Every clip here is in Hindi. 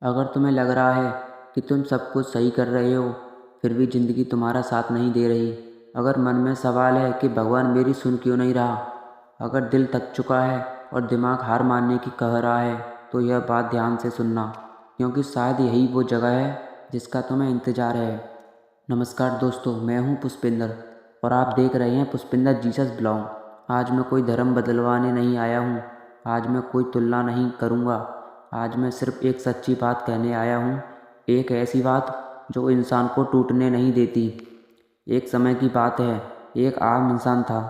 अगर तुम्हें लग रहा है कि तुम सब कुछ सही कर रहे हो, फिर भी ज़िंदगी तुम्हारा साथ नहीं दे रही, अगर मन में सवाल है कि भगवान मेरी सुन क्यों नहीं रहा, अगर दिल थक चुका है और दिमाग हार मानने की कह रहा है, तो यह बात ध्यान से सुनना, क्योंकि शायद यही वो जगह है जिसका तुम्हें इंतज़ार है। नमस्कार दोस्तों, मैं हूं पुष्पिंदर और आप देख रहे हैं पुष्पिंदर जीसस ब्लॉग। आज मैं कोई धर्म बदलवाने नहीं आया हूं, आज मैं कोई तुलना नहीं करूंगा। आज मैं सिर्फ एक सच्ची बात कहने आया हूं, एक ऐसी बात जो इंसान को टूटने नहीं देती। एक समय की बात है, एक आम इंसान था,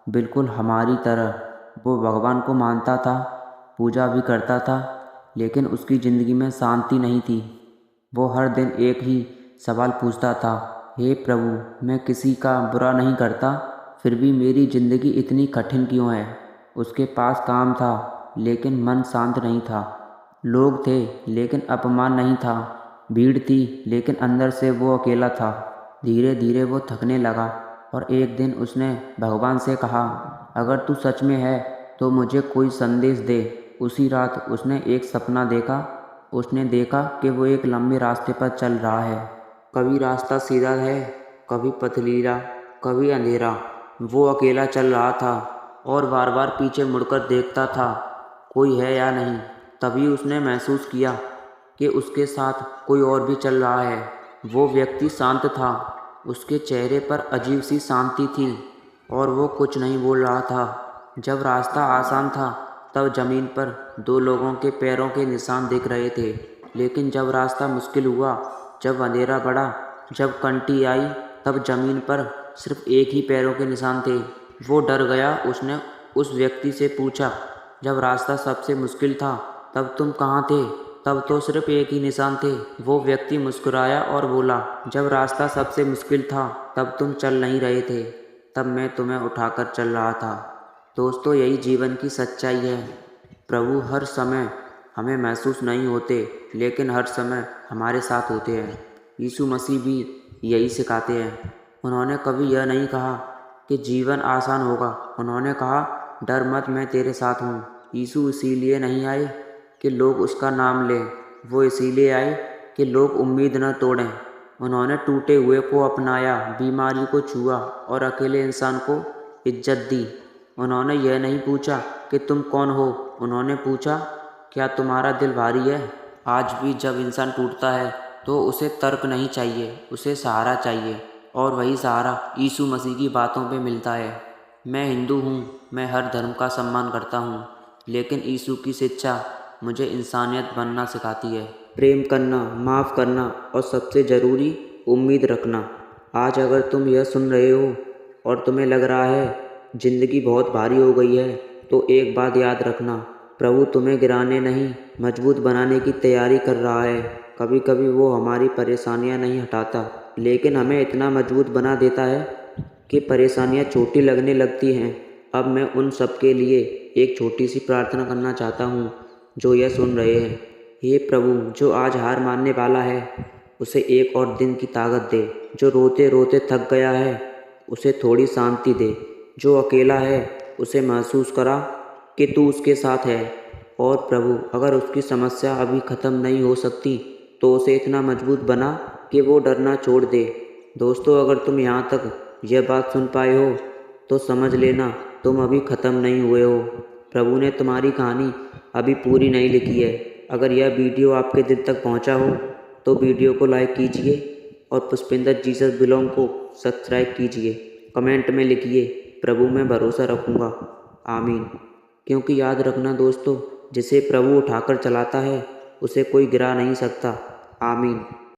बिल्कुल हमारी तरह। वो भगवान को मानता था, पूजा भी करता था, लेकिन उसकी ज़िंदगी में शांति नहीं थी। वो हर दिन एक ही सवाल पूछता था, हे प्रभु, मैं किसी का बुरा नहीं करता, फिर भी मेरी ज़िंदगी इतनी कठिन क्यों है। उसके पास काम था, लेकिन मन शांत नहीं था। लोग थे, लेकिन अपमान नहीं था। भीड़ थी, लेकिन अंदर से वो अकेला था। धीरे धीरे वो थकने लगा और एक दिन उसने भगवान से कहा, अगर तू सच में है तो मुझे कोई संदेश दे। उसी रात उसने एक सपना देखा। उसने देखा कि वो एक लंबे रास्ते पर चल रहा है। कभी रास्ता सीधा है, कभी पथरीला, कभी अंधेरा। वो अकेला चल रहा था और बार बार पीछे मुड़कर देखता था, कोई है या नहीं। तभी उसने महसूस किया कि उसके साथ कोई और भी चल रहा है। वो व्यक्ति शांत था, उसके चेहरे पर अजीब सी शांति थी और वो कुछ नहीं बोल रहा था। जब रास्ता आसान था, तब जमीन पर दो लोगों के पैरों के निशान दिख रहे थे, लेकिन जब रास्ता मुश्किल हुआ, जब अंधेरा बढ़ा, जब कंटी आई, तब जमीन पर सिर्फ एक ही पैरों के निशान थे। वो डर गया। उसने उस व्यक्ति से पूछा, जब रास्ता सबसे मुश्किल था, तब तुम कहाँ थे? तब तो सिर्फ एक ही निशान थे। वो व्यक्ति मुस्कुराया और बोला, जब रास्ता सबसे मुश्किल था, तब तुम चल नहीं रहे थे, तब मैं तुम्हें उठाकर चल रहा था। दोस्तों, यही जीवन की सच्चाई है। प्रभु हर समय हमें महसूस नहीं होते, लेकिन हर समय हमारे साथ होते हैं। यीशु मसीह भी यही सिखाते हैं। उन्होंने कभी यह नहीं कहा कि जीवन आसान होगा, उन्होंने कहा, डर मत, मैं तेरे साथ हूँ। यीशु इसीलिए नहीं आए कि लोग उसका नाम लें, वो इसीलिए आए कि लोग उम्मीद न तोड़ें। उन्होंने टूटे हुए को अपनाया, बीमारी को छुआ और अकेले इंसान को इज्जत दी। उन्होंने यह नहीं पूछा कि तुम कौन हो, उन्होंने पूछा, क्या तुम्हारा दिल भारी है? आज भी जब इंसान टूटता है तो उसे तर्क नहीं चाहिए, उसे सहारा चाहिए, और वही सहारा यीशु मसीह की बातों पे मिलता है। मैं हिंदू हूँ, मैं हर धर्म का सम्मान करता हूँ, लेकिन यीशु की शिक्षा मुझे इंसानियत बनना सिखाती है। प्रेम करना, माफ़ करना और सबसे ज़रूरी, उम्मीद रखना। आज अगर तुम यह सुन रहे हो और तुम्हें लग रहा है ज़िंदगी बहुत भारी हो गई है, तो एक बात याद रखना, प्रभु तुम्हें गिराने नहीं, मजबूत बनाने की तैयारी कर रहा है। कभी कभी वो हमारी परेशानियां नहीं हटाता, लेकिन हमें इतना मजबूत बना देता है कि परेशानियां छोटी लगने लगती हैं। अब मैं उन सब के लिए एक छोटी सी प्रार्थना करना चाहता हूँ जो यह सुन रहे हैं। हे प्रभु, जो आज हार मानने वाला है, उसे एक और दिन की ताकत दे। जो रोते रोते थक गया है, उसे थोड़ी शांति दे। जो अकेला है, उसे महसूस करा कि तू उसके साथ है। और प्रभु, अगर उसकी समस्या अभी ख़त्म नहीं हो सकती, तो उसे इतना मजबूत बना कि वो डरना छोड़ दे। दोस्तों, अगर तुम यहाँ तक यह बात सुन पाए हो, तो समझ लेना तुम अभी ख़त्म नहीं हुए हो। प्रभु ने तुम्हारी कहानी अभी पूरी नहीं लिखी है। अगर यह वीडियो आपके दिल तक पहुँचा हो, तो वीडियो को लाइक कीजिए और पुष्पिंदर जीसस बिलोंग को सब्सक्राइब कीजिए। कमेंट में लिखिए, प्रभु में भरोसा रखूँगा, आमीन। क्योंकि याद रखना दोस्तों, जिसे प्रभु उठाकर चलाता है, उसे कोई गिरा नहीं सकता। आमीन।